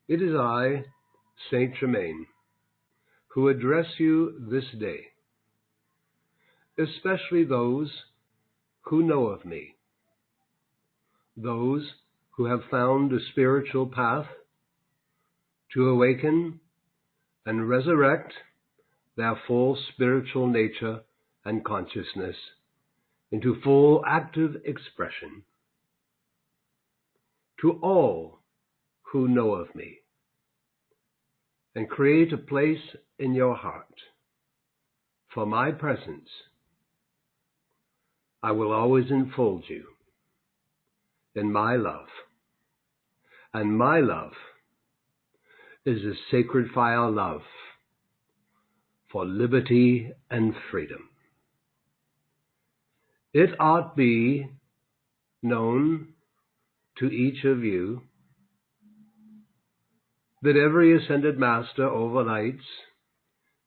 It is I, Saint Germain, who address you this day, especially those who know of me, those who have found a spiritual path to awaken and resurrect their full spiritual nature and consciousness into full active expression. To all who know of me, and create a place in your heart for my presence, I will always enfold you in my love. And my love is a sacred fire love for liberty and freedom. It ought be known to each of you that every ascended master overlights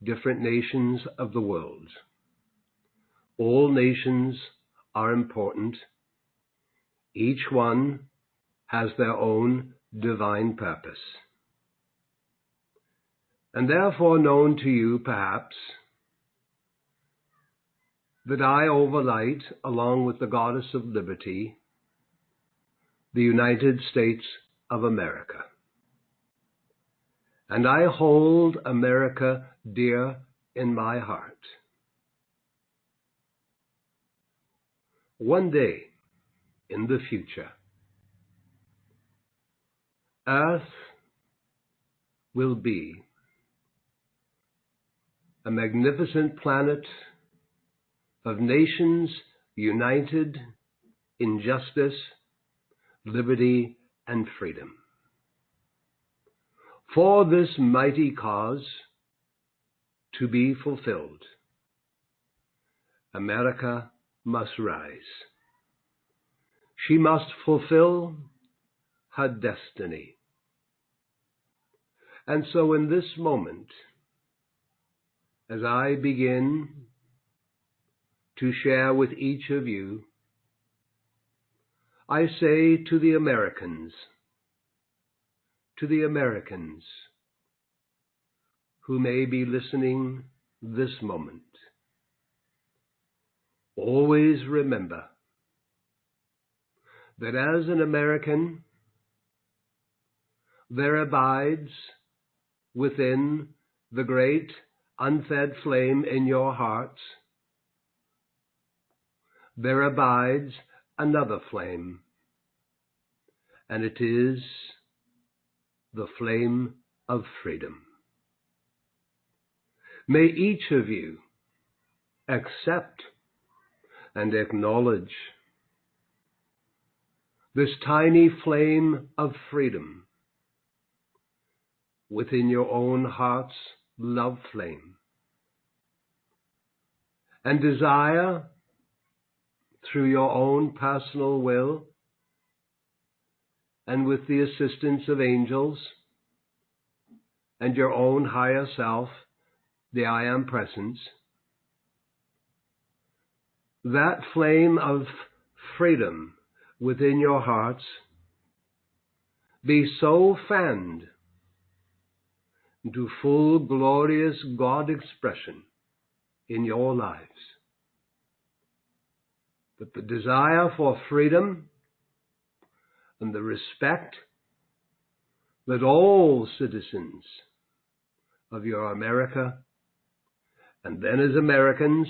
different nations of the world. All nations are important. Each one has their own divine purpose. And therefore known to you, perhaps, that I overlight, along with the Goddess of Liberty, the United States of America. And I hold America dear in my heart. One day, in the future, Earth will be a magnificent planet of nations united in justice, liberty, and freedom. For this mighty cause to be fulfilled, America must rise. She must fulfill her destiny. And so in this moment, as I begin to share with each of you, I say to the Americans who may be listening this moment, always remember that as an American, there abides within the great unfed flame in your hearts, there abides another flame, and it is the flame of freedom. May each of you accept and acknowledge this tiny flame of freedom within your own heart's love flame, and desire through your own personal will and with the assistance of angels and your own higher self, the I Am Presence, that flame of freedom within your hearts be so fanned into full glorious God expression in your lives that the desire for freedom and the respect that all citizens of your America, and then as Americans,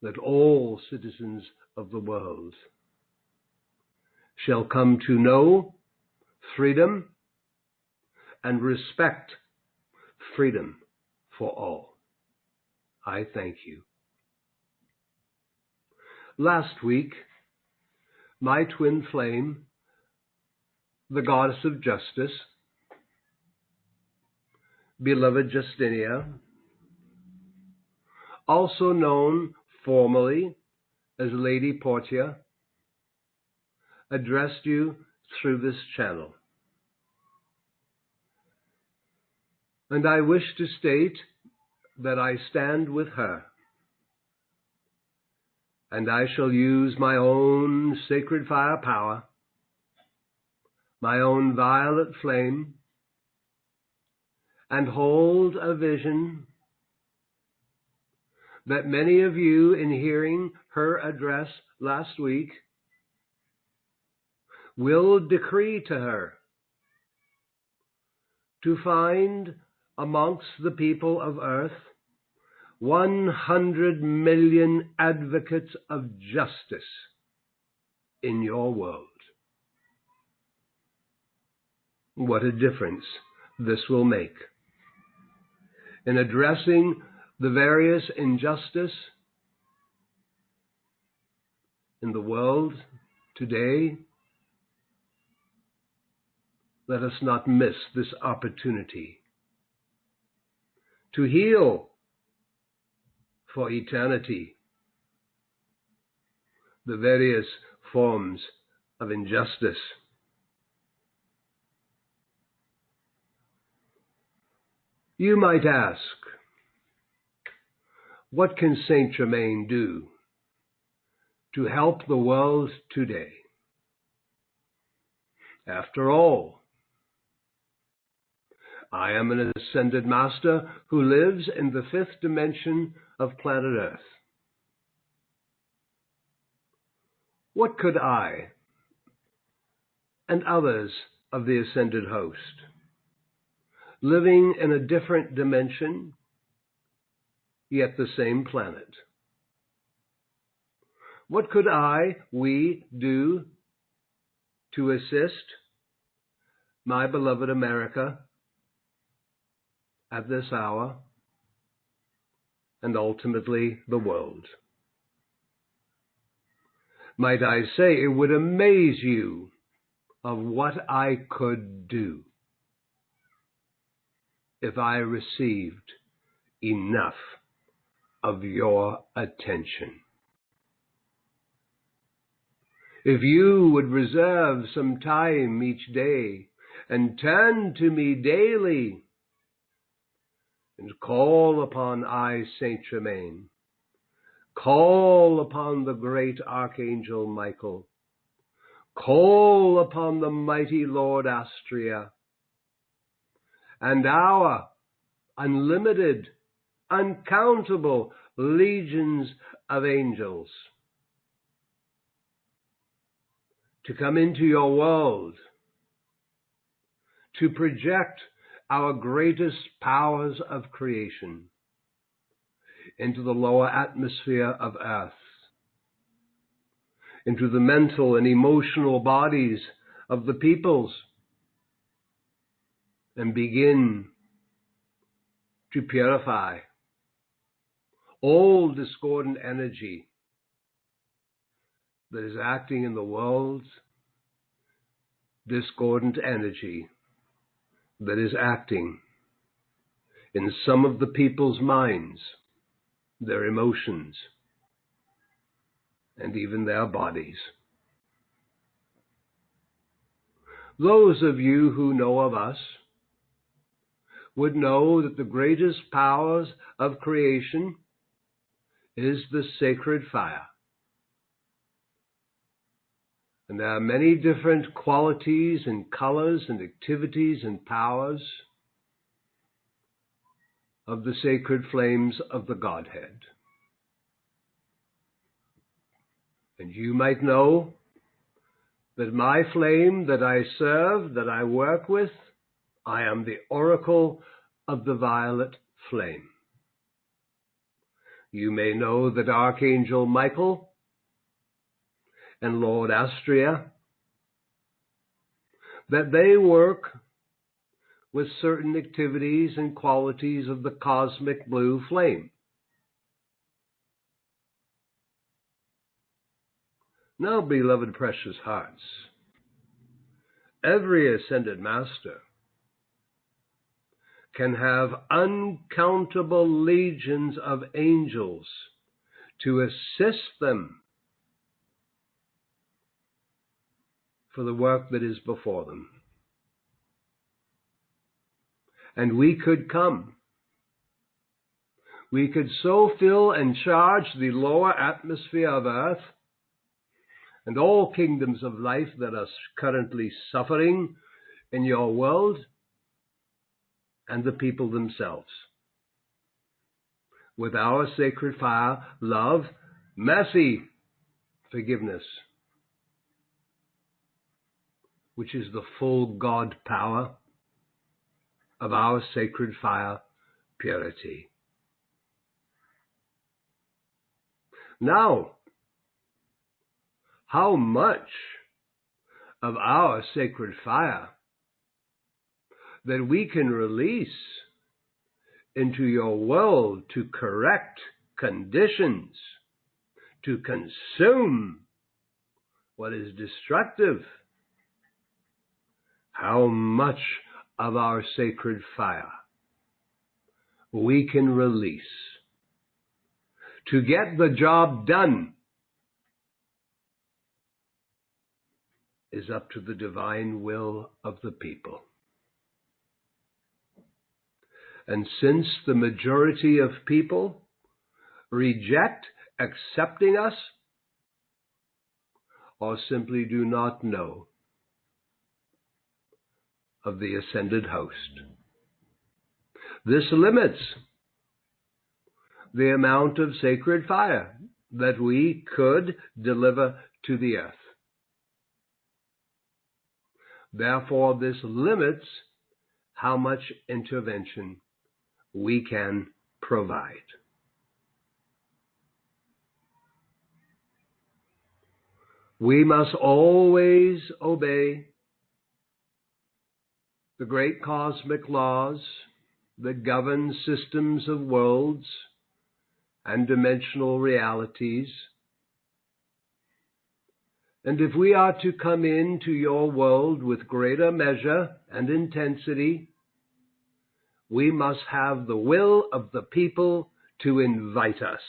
that all citizens of the world shall come to know freedom and respect freedom for all. I thank you. Last week, my twin flame, the Goddess of Justice, beloved Justinia, also known formally as Lady Portia, addressed you through this channel. And I wish to state that I stand with her, and I shall use my own sacred fire power my own violet flame, and hold a vision that many of you, in hearing her address last week, will decree to her to find amongst the people of earth 100 million advocates of justice in your world. What a difference this will make in addressing the various injustice in the world today. Let us not miss this opportunity to heal for eternity the various forms of injustice. You might ask, what can Saint Germain do to help the world today? After all, I am an ascended master who lives in the fifth dimension of planet Earth. What could I and others of the ascended host, living in a different dimension, yet the same planet, what could we do to assist my beloved America at this hour, and ultimately the world? Might I say, it would amaze you of what I could do if I received enough of your attention. If you would reserve some time each day and turn to me daily and call upon Saint Germain, call upon the great Archangel Michael, call upon the mighty Lord Astrea, and our unlimited, uncountable legions of angels to come into your world, to project our greatest powers of creation into the lower atmosphere of Earth, into the mental and emotional bodies of the peoples, and begin to purify all discordant energy that is acting in the world, discordant energy that is acting in some of the people's minds, their emotions, and even their bodies. Those of you who know of us would know that the greatest powers of creation is the sacred fire. And there are many different qualities and colors and activities and powers of the sacred flames of the Godhead. And you might know that my flame that I serve, that I work with, I am the oracle of the violet flame. You may know that Archangel Michael and Lord Astrea, that they work with certain activities and qualities of the cosmic blue flame. Now, beloved precious hearts, every ascended master can have uncountable legions of angels to assist them for the work that is before them. And we could come. We could so fill and charge the lower atmosphere of Earth and all kingdoms of life that are currently suffering in your world, and the people themselves. With our sacred fire, love, mercy, forgiveness, which is the full God power of our sacred fire, purity. Now, how much of our sacred fire that we can release into your world to correct conditions, to consume what is destructive? How much of our sacred fire we can release to get the job done is up to the divine will of the people. And since the majority of people reject accepting us, or simply do not know of the ascended host, this limits the amount of sacred fire that we could deliver to the earth. Therefore, this limits how much intervention we can provide. We must always obey the great cosmic laws that govern systems of worlds and dimensional realities. And if we are to come into your world with greater measure and intensity, we must have the will of the people to invite us.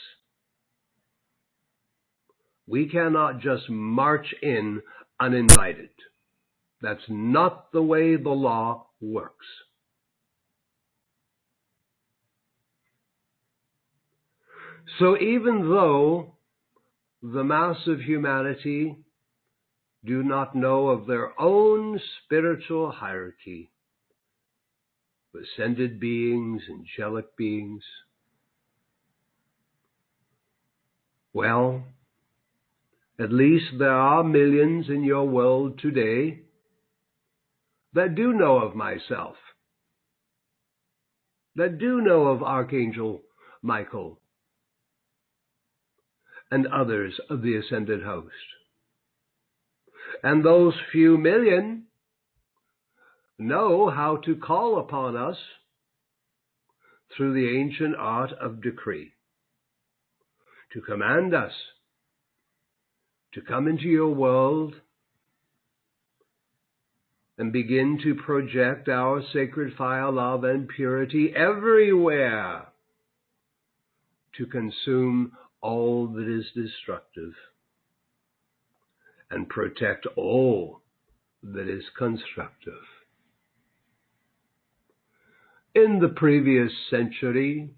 We cannot just march in uninvited. That's not the way the law works. So even though the mass of humanity do not know of their own spiritual hierarchy, ascended beings, angelic beings, well, at least there are millions in your world today that do know of myself, that do know of Archangel Michael and others of the ascended host. And those few million know how to call upon us through the ancient art of decree, to command us to come into your world and begin to project our sacred fire, love, and purity everywhere to consume all that is destructive and protect all that is constructive. In the previous century,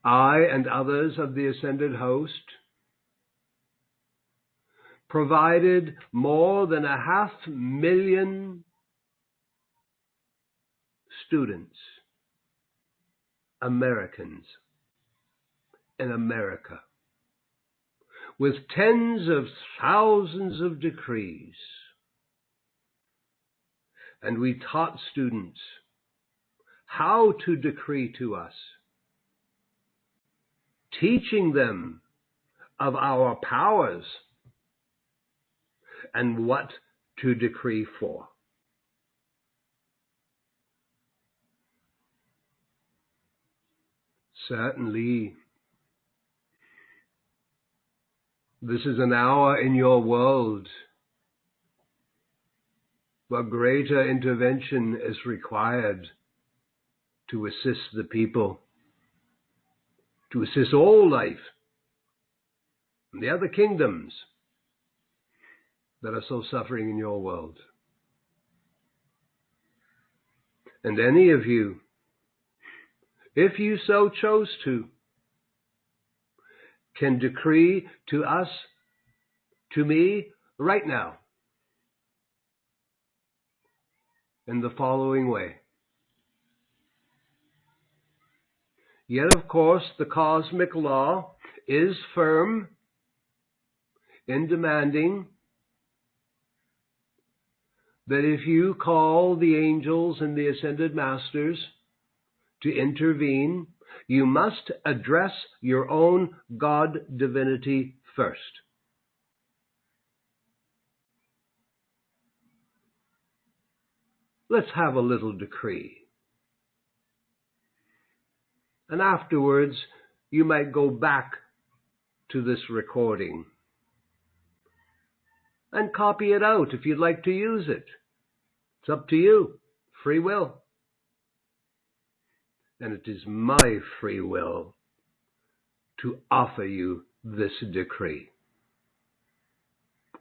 I and others of the ascended host provided more than 500,000 students, Americans, in America, with tens of thousands of decrees. And we taught students how to decree to us, teaching them of our powers and what to decree for. Certainly, this is an hour in your world where greater intervention is required to assist the people, to assist all life, and the other kingdoms that are so suffering in your world. And any of you, if you so chose to, can decree to us, to me, right now, in the following way. Yet, of course, the cosmic law is firm in demanding that if you call the angels and the ascended masters to intervene, you must address your own God divinity first. Let's have a little decree. And afterwards, you might go back to this recording and copy it out if you'd like to use it. It's up to you. Free will. And it is my free will to offer you this decree.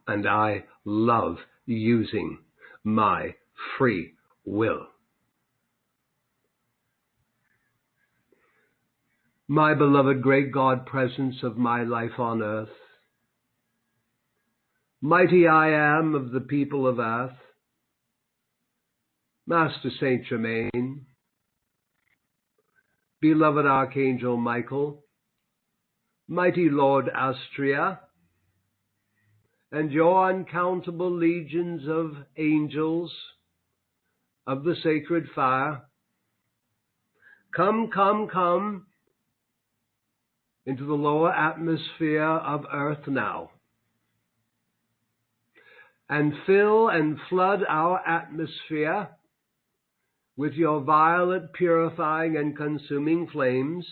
And I love using my free will. My beloved great God presence of my life on earth, mighty I am of the people of earth, Master Saint Germain, beloved Archangel Michael, mighty Lord Astrea, and your uncountable legions of angels of the sacred fire, come, come, come into the lower atmosphere of earth now, and fill and flood our atmosphere with your violet, purifying, and consuming flames,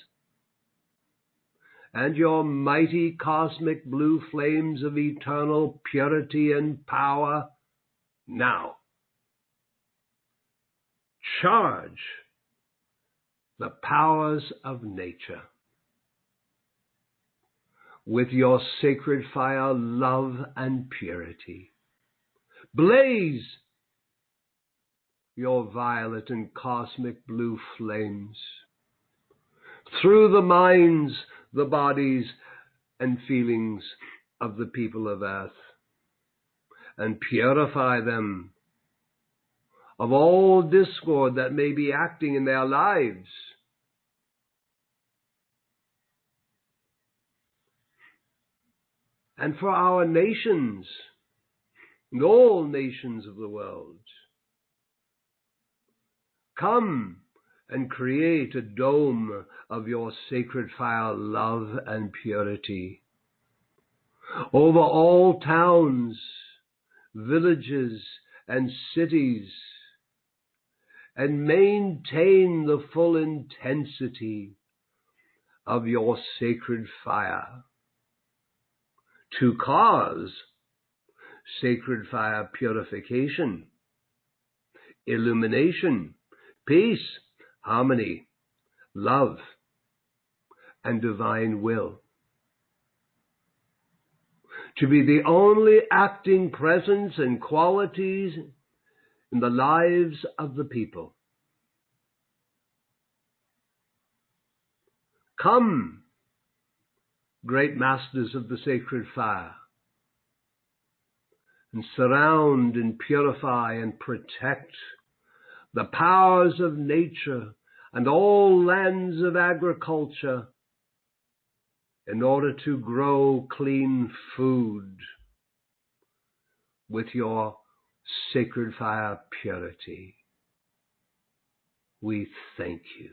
and your mighty cosmic blue flames of eternal purity and power now. Charge the powers of nature with your sacred fire, love, and purity. Blaze your violet and cosmic blue flames through the minds, the bodies, and feelings of the people of earth, and purify them of all discord that may be acting in their lives. And for our nations, and all nations of the world, come and create a dome of your sacred fire, love, and purity over all towns, villages, and cities, and maintain the full intensity of your sacred fire to cause sacred fire purification, illumination, peace, harmony, love, and divine will. To be the only acting presence and qualities in the lives of the people. Come, great masters of the sacred fire, and surround and purify and protect the powers of nature and all lands of agriculture in order to grow clean food with your sacred fire purity. We thank you.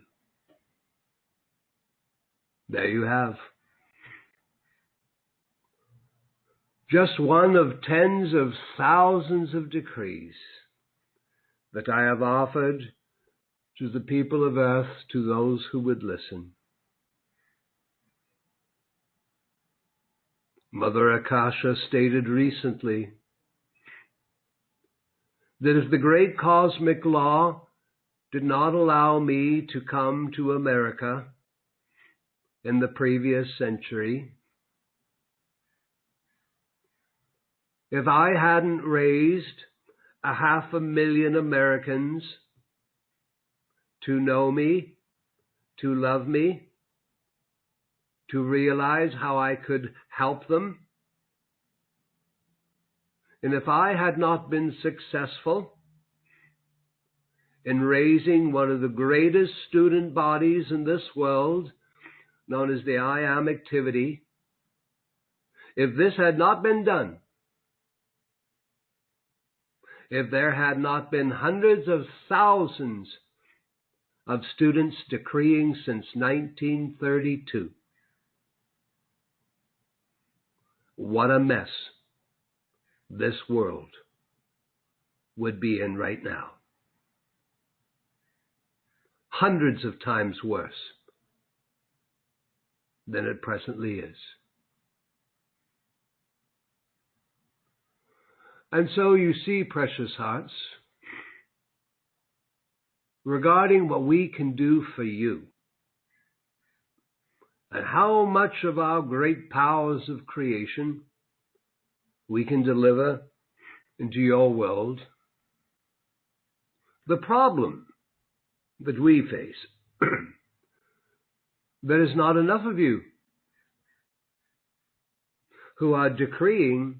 There you have. Just one of tens of thousands of decrees that I have offered to the people of earth, to those who would listen. Mother Akasha stated recently that if the great cosmic law did not allow me to come to America in the previous century, if I hadn't raised 500,000 Americans to know me, to love me, to realize how I could help them. And if I had not been successful in raising one of the greatest student bodies in this world, known as the I Am activity, if this had not been done, if there had not been hundreds of thousands of students decreeing since 1932, what a mess this world would be in right now. Hundreds of times worse than it presently is. And so you see, precious hearts, regarding what we can do for you, and how much of our great powers of creation we can deliver into your world, the problem that we face, there is not enough of you who are decreeing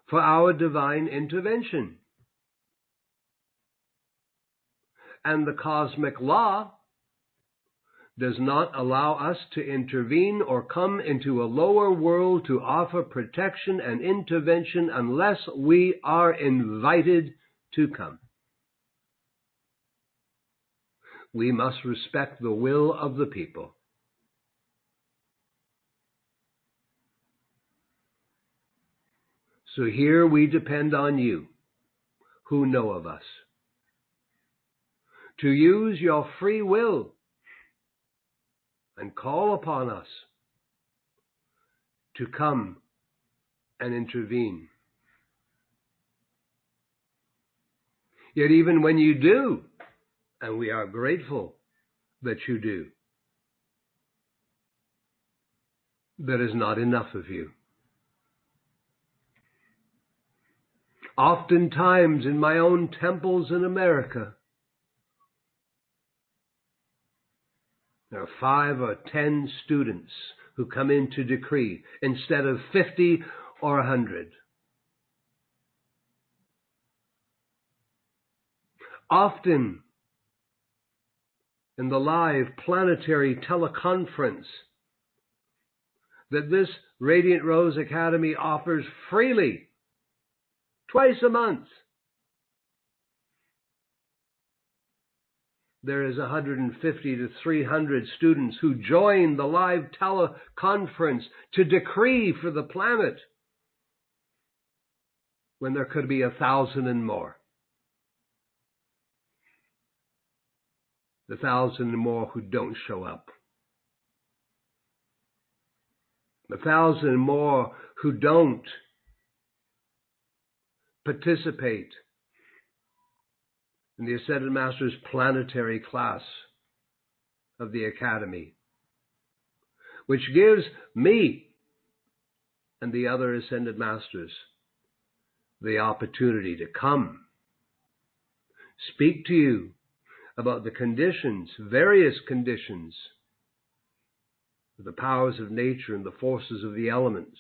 for our divine intervention. And the cosmic law does not allow us to intervene or come into a lower world to offer protection and intervention unless we are invited to come. We must respect the will of the people. So here we depend on you, who know of us, to use your free will and call upon us to come and intervene. Yet even when you do, and we are grateful that you do, there is not enough of you. Oftentimes in my own temples in America, there are 5 or 10 students who come in to decree instead of 50 or 100. Often in the live planetary teleconference that this Radiant Rose Academy offers freely, twice a month, there is 150 to 300 students who join the live teleconference to decree for the planet, when there could be 1,000 and more. 1,000 and more who don't show up. 1,000 and more who don't participate in the Ascended Master's planetary class of the Academy, which gives me and the other Ascended Masters the opportunity to come, speak to you about the conditions, various conditions, the powers of nature and the forces of the elements,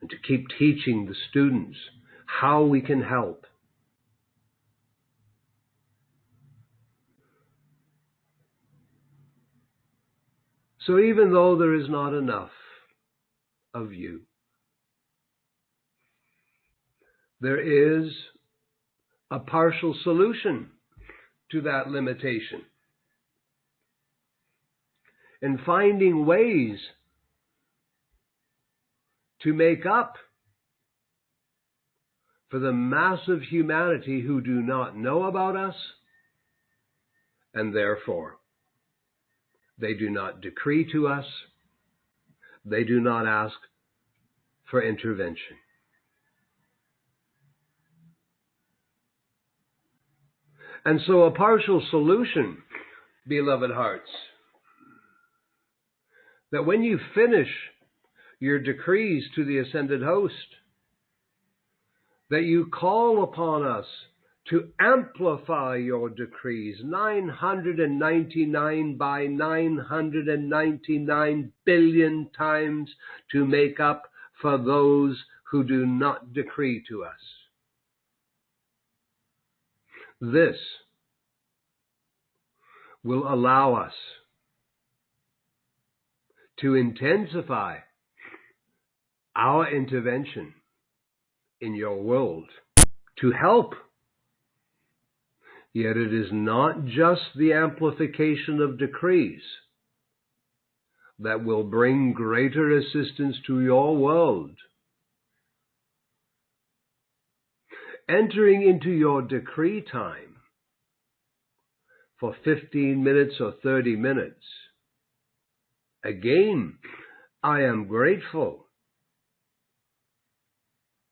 and to keep teaching the students how we can help. So even though there is not enough of you, there is a partial solution to that limitation, in finding ways to make up for the massive humanity who do not know about us, and therefore they do not decree to us, they do not ask for intervention. And so a partial solution, beloved hearts, that when you finish your decrees to the Ascended Host, that you call upon us to amplify your decrees 999 by 999 billion times to make up for those who do not decree to us. This will allow us to intensify our intervention in your world to help. Yet it is not just the amplification of decrees that will bring greater assistance to your world. Entering into your decree time for 15 minutes or 30 minutes, again, I am grateful.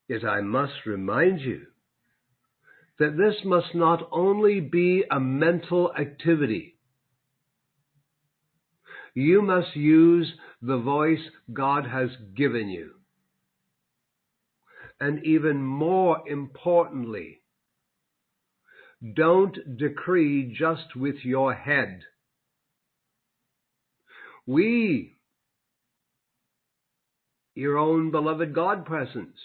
Yet I must remind you that this must not only be a mental activity. You must use the voice God has given you. And even more importantly, don't decree just with your head. We, your own beloved God presence,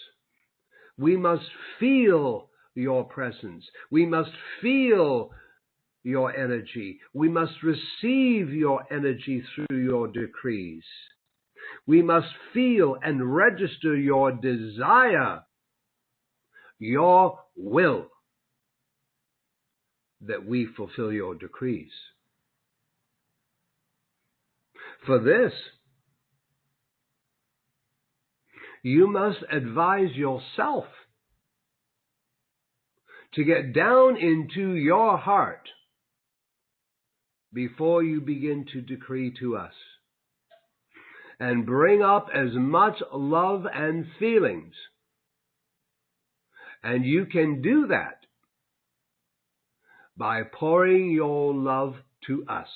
we must feel your presence. We must feel your energy. We must receive your energy through your decrees. We must feel and register your desire, your will, that we fulfill your decrees. For this, you must advise yourself to get down into your heart before you begin to decree to us, and bring up as much love and feelings. And you can do that by pouring your love to us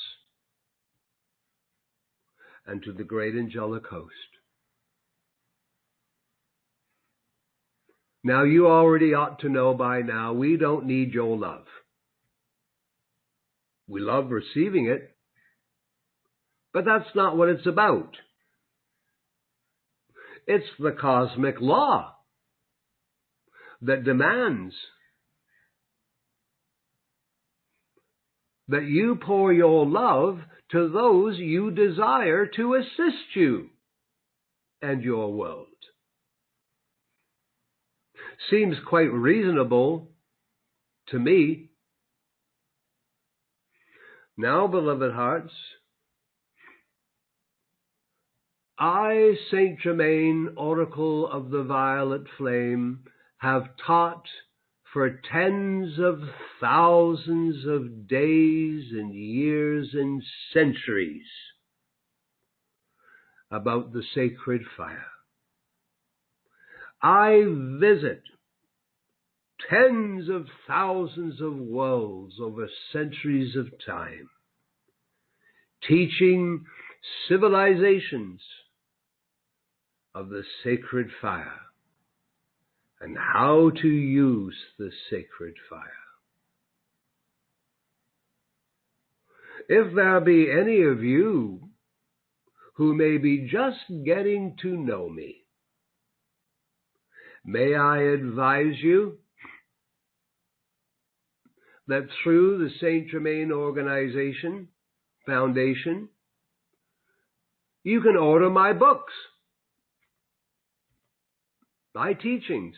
and to the great angelic host. Now, you already ought to know by now, we don't need your love. We love receiving it, but that's not what it's about. It's the cosmic law that demands that you pour your love to those you desire to assist you and your world. Seems quite reasonable to me. Now, beloved hearts, I, Saint Germain, Oracle of the Violet Flame, have taught for tens of thousands of days and years and centuries about the sacred fire. I visit tens of thousands of worlds over centuries of time, teaching civilizations of the sacred fire and how to use the sacred fire. If there be any of you who may be just getting to know me, may I advise you that through the Saint Germain Foundation, you can order my books, my teachings.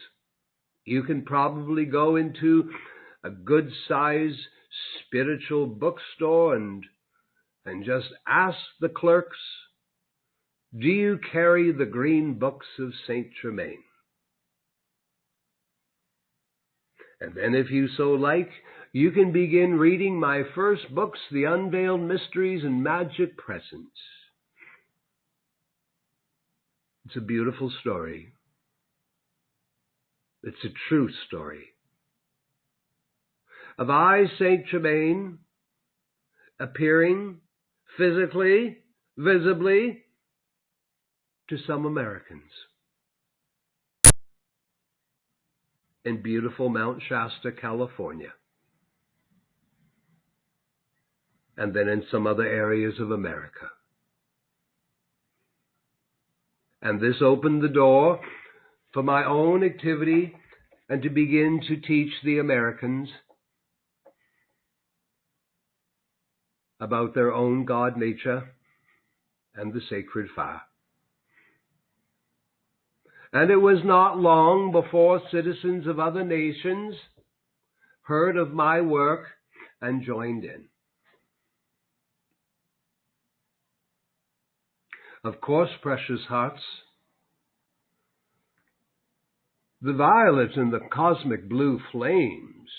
You can probably go into a good-sized spiritual bookstore and just ask the clerks, do you carry the green books of Saint Germain? And then if you so like, you can begin reading my first books, The Unveiled Mysteries and Magic Presence. It's a beautiful story. It's a true story of I, Saint Germain, appearing physically, visibly, to some Americans. in beautiful Mount Shasta, California, and then in some other areas of America. And this opened the door for my own activity and to begin to teach the Americans about their own God nature and the sacred fire. And it was not long before citizens of other nations heard of my work and joined in. Of course, precious hearts, the violet and the cosmic blue flames,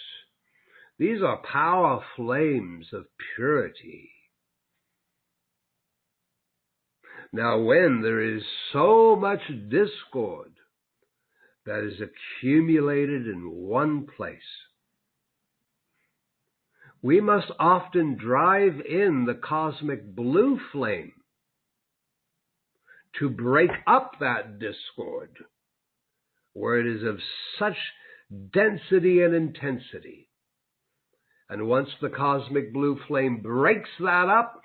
these are power flames of purity. Now, when there is so much discord that is accumulated in one place, we must often drive in the cosmic blue flame to break up that discord where it is of such density and intensity. And once the cosmic blue flame breaks that up,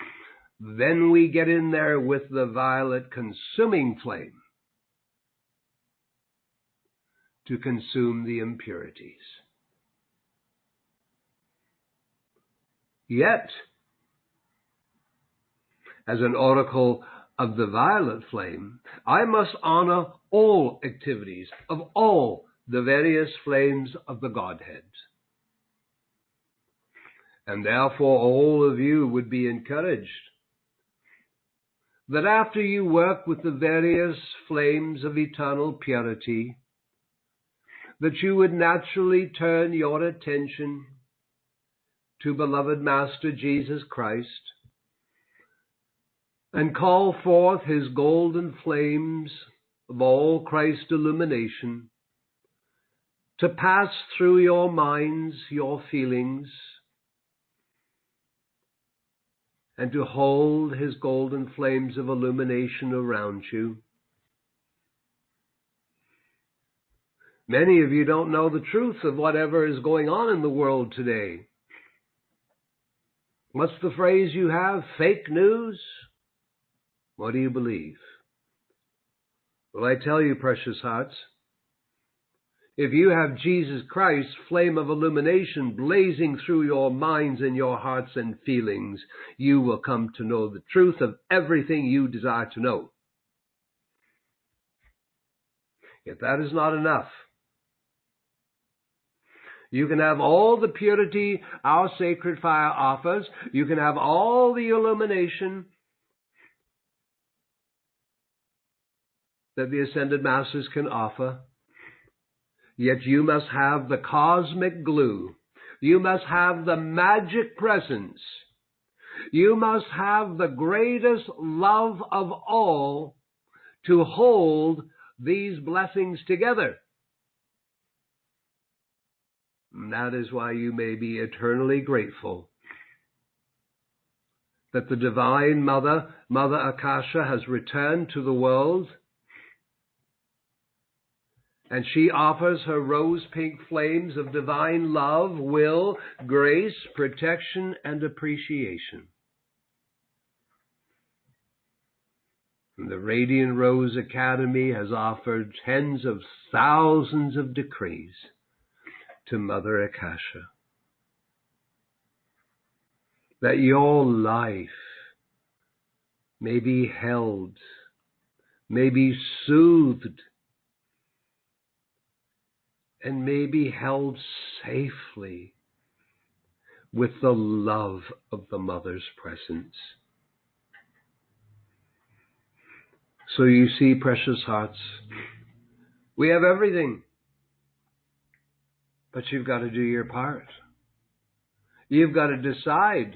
then we get in there with the violet consuming flame to consume the impurities. Yet, as an oracle of the violet flame, I must honor all activities of all the various flames of the Godhead. And therefore all of you would be encouraged that after you work with the various flames of eternal purity, that you would naturally turn your attention to beloved Master Jesus Christ and call forth his golden flames of all Christ illumination to pass through your minds, your feelings, and to hold his golden flames of illumination around you. Many of you don't know the truth of whatever is going on in the world today. What's the phrase you have? Fake news? What do you believe? Well, I tell you, precious hearts, if you have Jesus Christ's flame of illumination blazing through your minds and your hearts and feelings, you will come to know the truth of everything you desire to know. If that is not enough, you can have all the purity our sacred fire offers. You can have all the illumination that the ascended masters can offer. Yet you must have the cosmic glue. You must have the magic presence. You must have the greatest love of all to hold these blessings together. And that is why you may be eternally grateful that the Divine Mother, Mother Akasha, has returned to the world, and she offers her rose-pink flames of divine love, will, grace, protection, and appreciation. And the Radiant Rose Academy has offered tens of thousands of decrees to Mother Akasha, that your life may be held, may be soothed, and may be held safely with the love of the Mother's presence. So you see, precious hearts, we have everything, but you've got to do your part. You've got to decide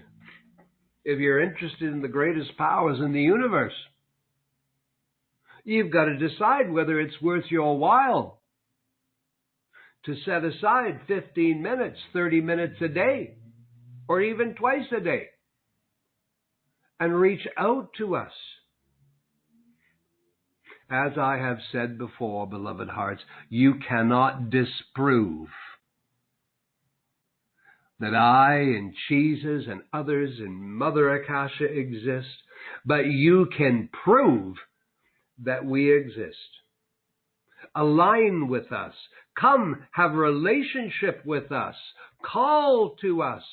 if you're interested in the greatest powers in the universe. You've got to decide whether it's worth your while to set aside 15 minutes, 30 minutes a day, or even twice a day, and reach out to us As I have said before, beloved hearts, you cannot disprove that I and Jesus and others in Mother Akasha exist, but you can prove that we exist. Align with us. Come, have a relationship with us. Call to us.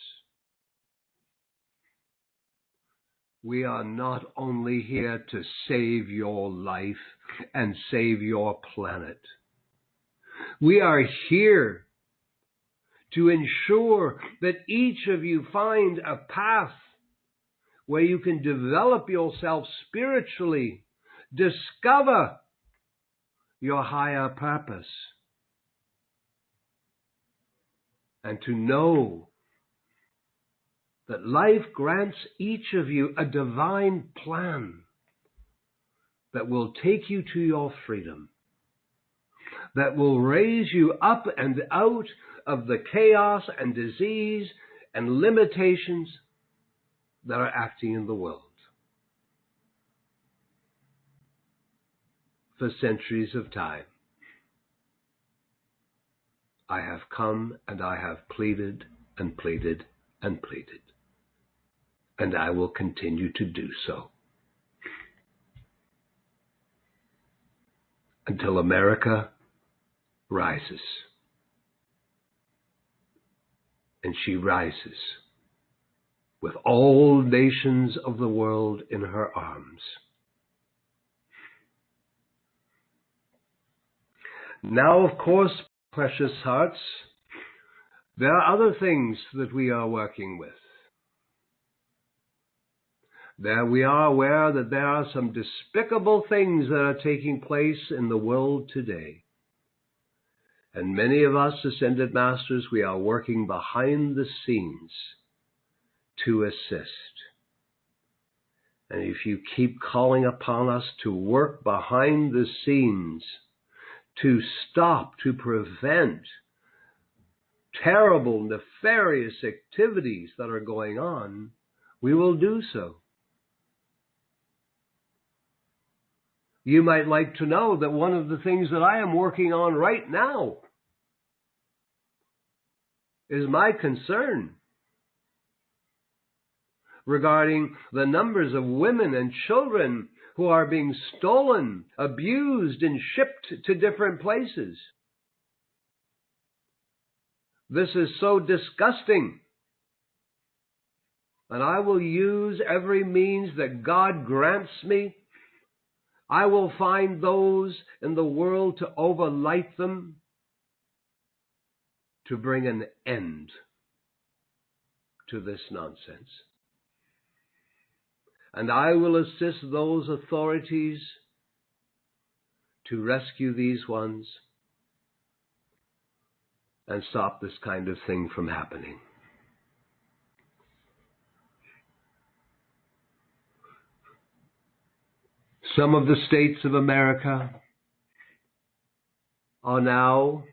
We are not only here to save your life and save your planet. We are here to ensure that each of you find a path where you can develop yourself spiritually, discover your higher purpose, and to know that life grants each of you a divine plan that will take you to your freedom, that will raise you up and out of the chaos and disease and limitations that are acting in the world. For centuries of time, I have come and I have pleaded and pleaded and pleaded, and I will continue to do so until America rises. And she rises with all nations of the world in her arms. Now, of course, precious hearts, there are other things that we are working with. There we are aware that there are some despicable things that are taking place in the world today. And many of us Ascended Masters, we are working behind the scenes to assist. And if you keep calling upon us to work behind the scenes, to stop, to prevent terrible, nefarious activities that are going on, we will do so. You might like to know that one of the things that I am working on right now is my concern regarding the numbers of women and children who are being stolen, abused, and shipped to different places. This is so disgusting. And I will use every means that God grants me. I will find those in the world to overlight them, to bring an end to this nonsense. And I will assist those authorities to rescue these ones and stop this kind of thing from happening. Some of the states of America are now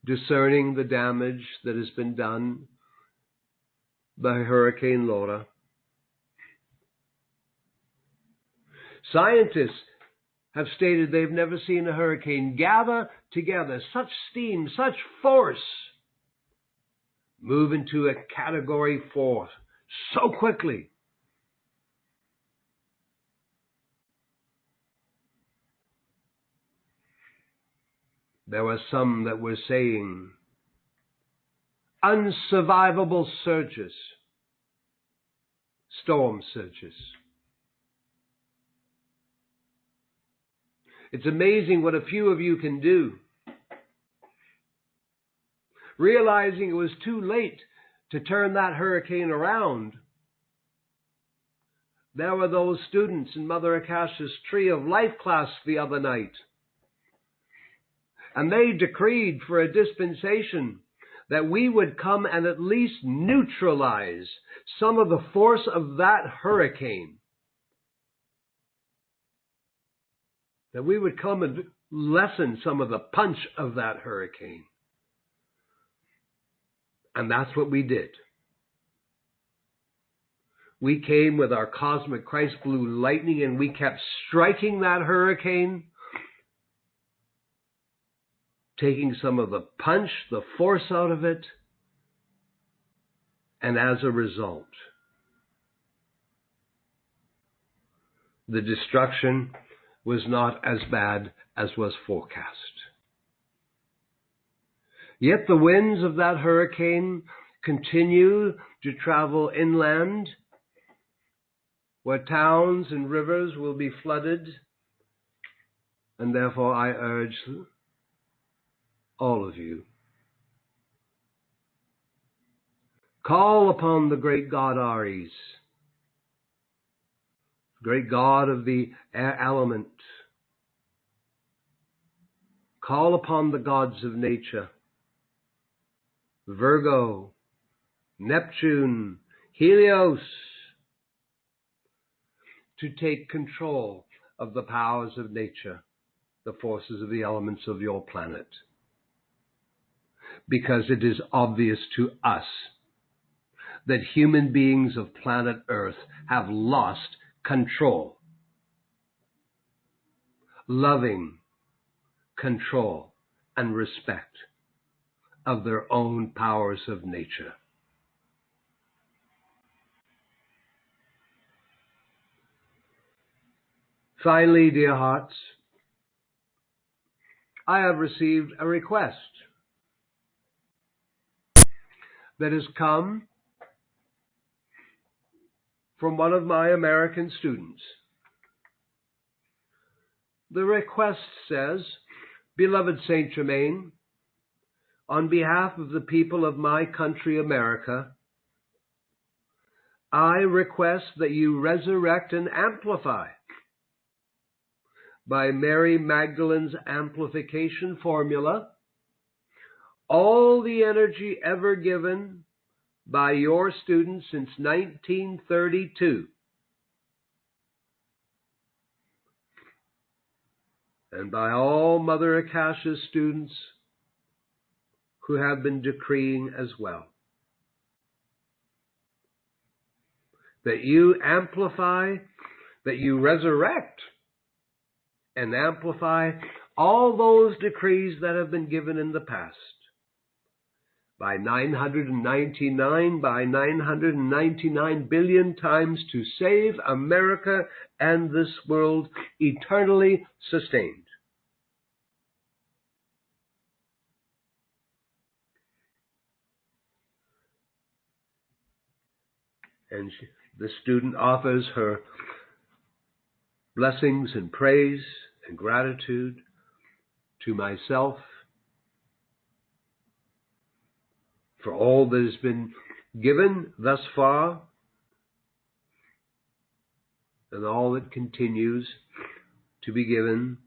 discerning the damage that has been done by Hurricane Laura. Scientists have stated they've never seen a hurricane gather together, such steam, such force, move into a Category 4 so quickly. There were some that were saying unsurvivable surges, storm surges. It's amazing what a few of you can do. Realizing it was too late to turn that hurricane around, there were those students in Mother Akasha's Tree of Life class the other night. And they decreed for a dispensation that we would come and at least neutralize some of the force of that hurricane. That we would come and lessen some of the punch of that hurricane. And that's what we did. we came with our cosmic Christ blue lightning and we kept striking that hurricane, taking some of the punch, the force out of it, and as a result, the destruction was not as bad as was forecast. Yet the winds of that hurricane continue to travel inland, where towns and rivers will be flooded, and therefore I urge all of you, call upon the great God Ares, great God of the air element. Call upon the gods of nature, Virgo, Neptune, Helios, to take control of the powers of nature, the forces of the elements of your planet. Because it is obvious to us that human beings of planet Earth have lost control, loving control and respect of their own powers of nature. Finally, dear hearts, I have received a request that has come from one of my American students. The request says, "Beloved Saint Germain, on behalf of the people of my country, America, I request that you resurrect and amplify by Mary Magdalene's amplification formula all the energy ever given by your students since 1932, and by all Mother Akasha's students who have been decreeing as well. That you amplify, that you resurrect and amplify all those decrees that have been given in the past by 999 billion times to save America and this world eternally sustained. And the student offers her blessings and praise and gratitude to myself for all that has been given thus far and all that continues to be given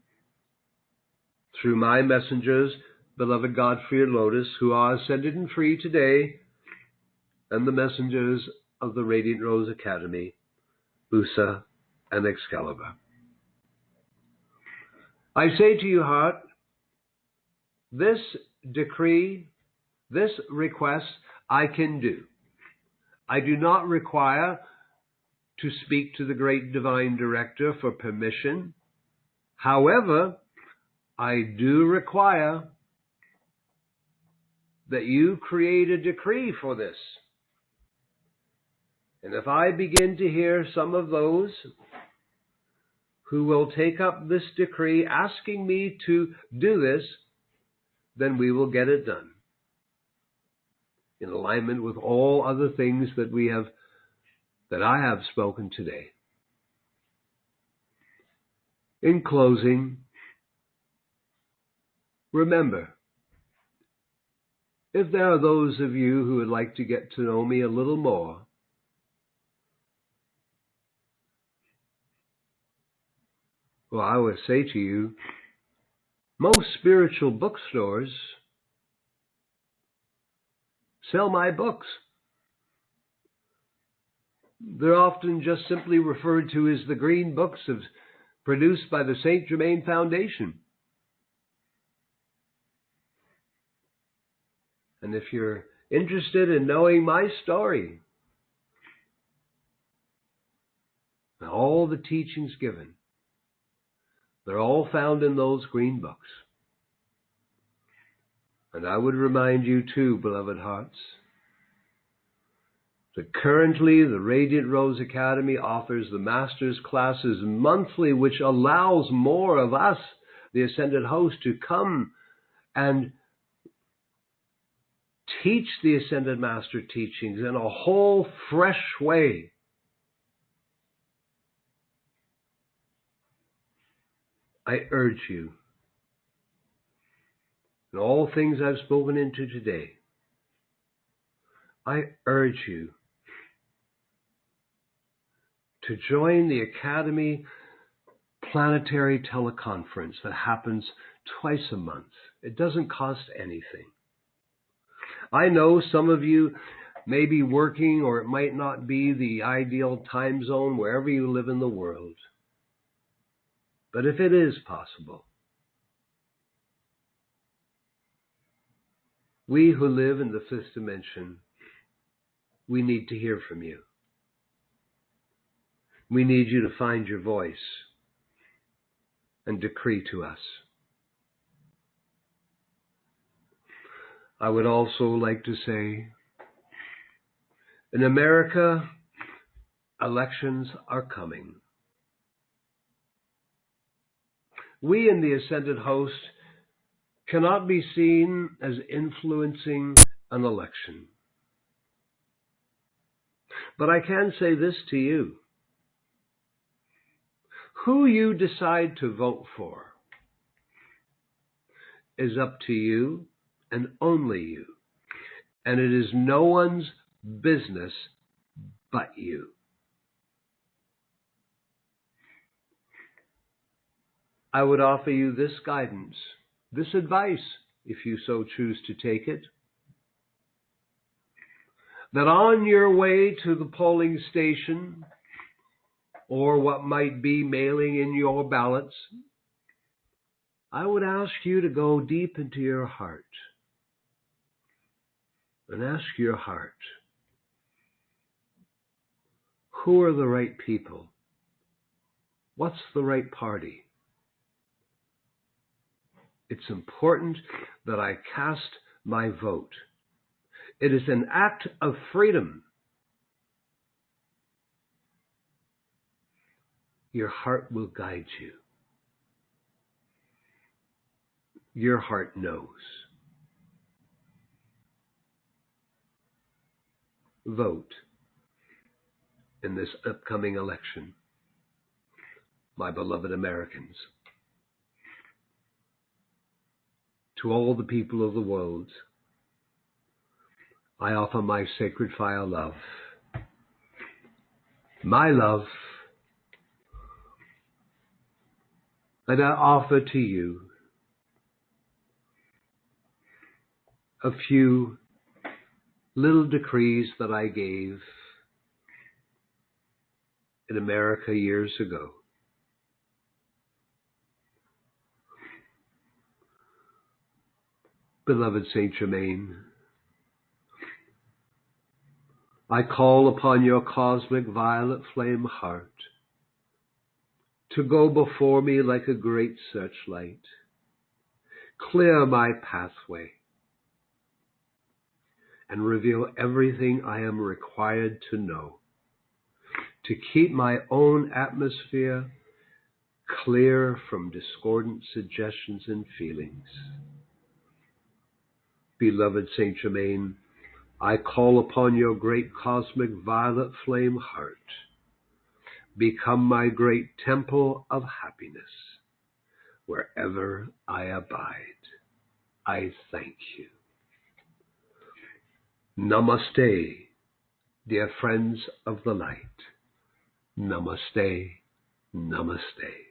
through my messengers, beloved God-feared Lotus, who are ascended and free today, and the messengers of the Radiant Rose Academy, Usa and Excalibur. I say to you, heart, this decree, this request I can do. I do not require to speak to the great divine director for permission. However, I do require that you create a decree for this. And if I begin to hear some of those who will take up this decree asking me to do this, then we will get it done in alignment with all other things that I have spoken today. In closing, remember, if there are those of you who would like to get to know me a little more, well, I would say to you, most spiritual bookstores sell my books. They're often just simply referred to as the green books produced by the St. Germain Foundation. And if you're interested in knowing my story, And all the teachings given, they're all found in those green books. And I would remind you too, beloved hearts, that currently the Radiant Rose Academy offers the Master's classes monthly, which allows more of us, the Ascended Host, to come and teach the Ascended Master teachings in a whole fresh way. I urge you, in all things I've spoken into today, I urge you to join the Academy Planetary Teleconference that happens twice a month. It doesn't cost anything. I know some of you may be working, or it might not be the ideal time zone wherever you live in the world. But if it is possible, we who live in the fifth dimension, we need to hear from you. We need you to find your voice and decree to us. I would also like to say, in America, elections are coming. We in the Ascended Host cannot be seen as influencing an election. But I can say this to you. Who you decide to vote for is up to you and only you. And it is no one's business but you. I would offer you this guidance, this advice, if you so choose to take it, that on your way to the polling station, or what might be mailing in your ballots, I would ask you to go deep into your heart and ask your heart, who are the right people? What's the right party? It's important that I cast my vote. It is an act of freedom. Your heart will guide you. Your heart knows. Vote in this upcoming election, my beloved Americans. To all the people of the world, I offer my sacred fire love. My love. And I offer to you a few little decrees that I gave in America years ago. Beloved Saint Germain, I call upon your cosmic violet flame heart to go before me like a great searchlight, clear my pathway, and reveal everything I am required to know to keep my own atmosphere clear from discordant suggestions and feelings. Beloved Saint Germain, I call upon your great cosmic violet flame heart. Become my great temple of happiness wherever I abide. I thank you. Namaste, dear friends of the light. Namaste, namaste.